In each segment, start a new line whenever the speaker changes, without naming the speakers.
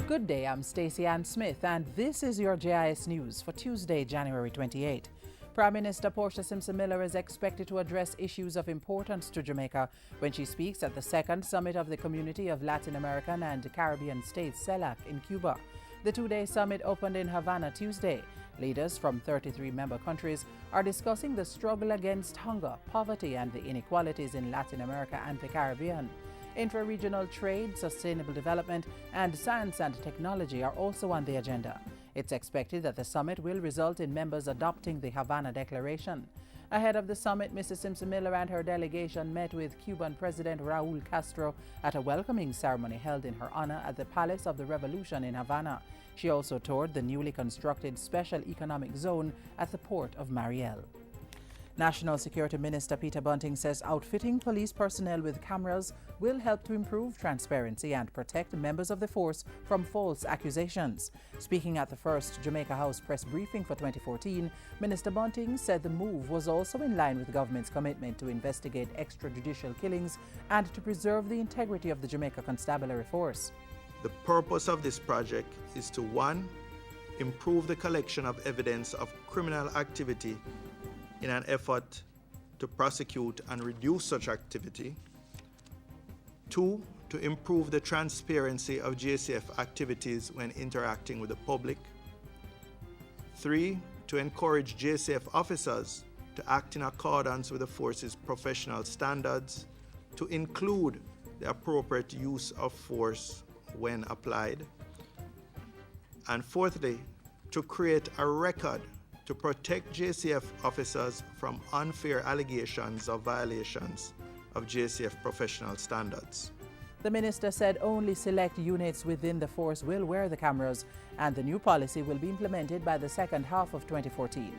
Good day, I'm Stacey Ann Smith, and this is your JIS News for Tuesday, January 28. Prime Minister Portia Simpson Miller is expected to address issues of importance to Jamaica when she speaks at the second summit of the Community of Latin American and Caribbean States, CELAC, in Cuba. The two-day summit opened in Havana Tuesday. Leaders from 33 member countries are discussing the struggle against hunger, poverty, and the inequalities in Latin America and the Caribbean. Intra-regional trade, sustainable development, and science and technology are also on the agenda. It's expected that the summit will result in members adopting the Havana Declaration. Ahead of the summit, Mrs. Simpson Miller and her delegation met with Cuban President Raul Castro at a welcoming ceremony held in her honor at the Palace of the Revolution in Havana. She also toured the newly constructed Special Economic Zone at the port of Mariel. National Security Minister Peter Bunting says outfitting police personnel with cameras will help to improve transparency and protect members of the force from false accusations. Speaking at the first Jamaica House press briefing for 2014, Minister Bunting said the move was also in line with the government's commitment to investigate extrajudicial killings and to preserve the integrity of the Jamaica Constabulary Force.
The purpose of this project is to 1. Improve the collection of evidence of criminal activity in an effort to prosecute and reduce such activity. 2. To improve the transparency of JCF activities when interacting with the public. 3. To encourage JCF officers to act in accordance with the force's professional standards, to include the appropriate use of force when applied. And 4thly, to create a record to protect JCF officers from unfair allegations of violations of JCF professional standards.
The minister said only select units within the force will wear the cameras, and the new policy will be implemented by the second half of 2014.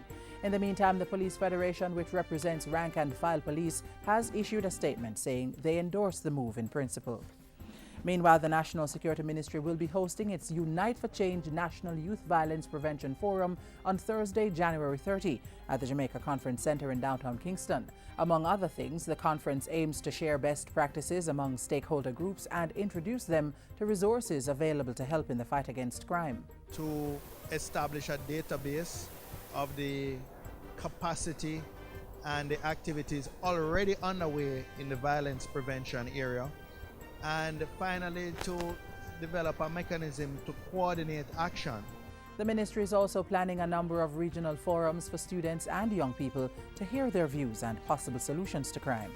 In the meantime, the Police Federation, which represents rank and file police, has issued a statement saying they endorse the move in principle. Meanwhile, the National Security Ministry will be hosting its Unite for Change National Youth Violence Prevention Forum on Thursday, January 30 at the Jamaica Conference Center in downtown Kingston. Among other things, the conference aims to share best practices among stakeholder groups and introduce them to resources available to help in the fight against crime.
To establish a database of the capacity and the activities already underway in the violence prevention area. And finally, to develop a mechanism to coordinate action.
The ministry is also planning a number of regional forums for students and young people to hear their views and possible solutions to crime.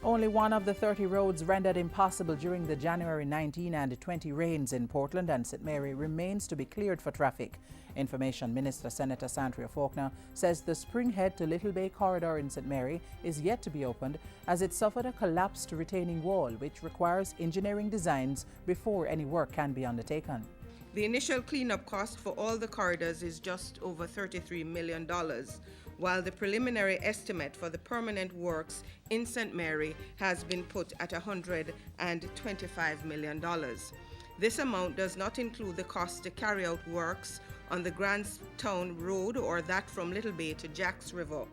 Only one of the 30 roads rendered impossible during the January 19 and 20 rains in Portland and St. Mary remains to be cleared for traffic. Information Minister Senator Andrea Faulkner says the Springhead to Little Bay corridor in St. Mary is yet to be opened as it suffered a collapsed retaining wall which requires engineering designs before any work can be undertaken.
The initial cleanup cost for all the corridors is just over $33 million, while the preliminary estimate for the permanent works in St. Mary has been put at $125 million. This amount does not include the cost to carry out works on the Grandstown Road or that from Little Bay to Jacks River.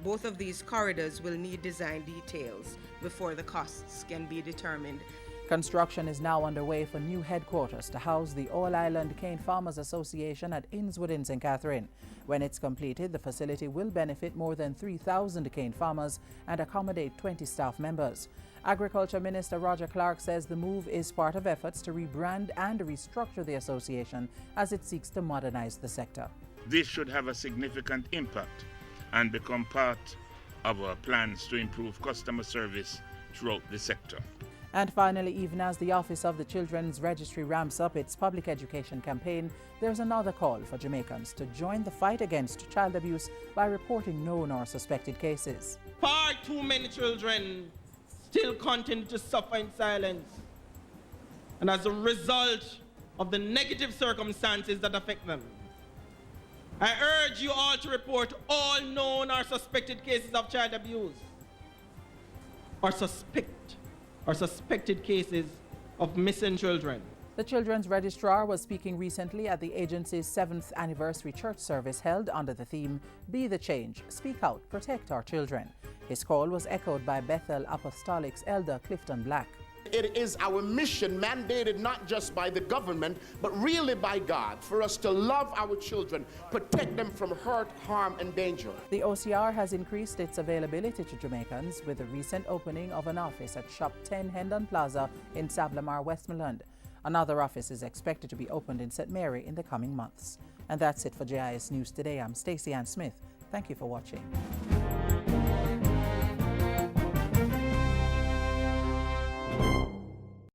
Both of these corridors will need design details before the costs can be determined.
Construction is now underway for new headquarters to house the All-Island Cane Farmers Association at Innswood in St. Catherine. When it's completed, the facility will benefit more than 3,000 cane farmers and accommodate 20 staff members. Agriculture Minister Roger Clark says the move is part of efforts to rebrand and restructure the association as it seeks to modernize the sector.
This should have a significant impact and become part of our plans to improve customer service throughout the sector.
And finally, even as the Office of the Children's Registry ramps up its public education campaign, there's another call for Jamaicans to join the fight against child abuse by reporting known or suspected cases.
Far too many children still continue to suffer in silence, and as a result of the negative circumstances that affect them. I urge you all to report all known or suspected cases of child abuse, or suspected cases of missing children.
The Children's Registrar was speaking recently at the agency's 7th anniversary church service held under the theme, Be the Change, Speak Out, Protect Our Children. His call was echoed by Bethel Apostolic's elder Clifton Black.
It is our mission, mandated not just by the government, but really by God, for us to love our children, protect them from hurt, harm, and danger.
The OCR has increased its availability to Jamaicans with the recent opening of an office at Shop 10 Hendon Plaza in Sablamar, Westmoreland. Another office is expected to be opened in St. Mary in the coming months. And that's it for JIS News Today. I'm Stacey Ann Smith. Thank you for watching.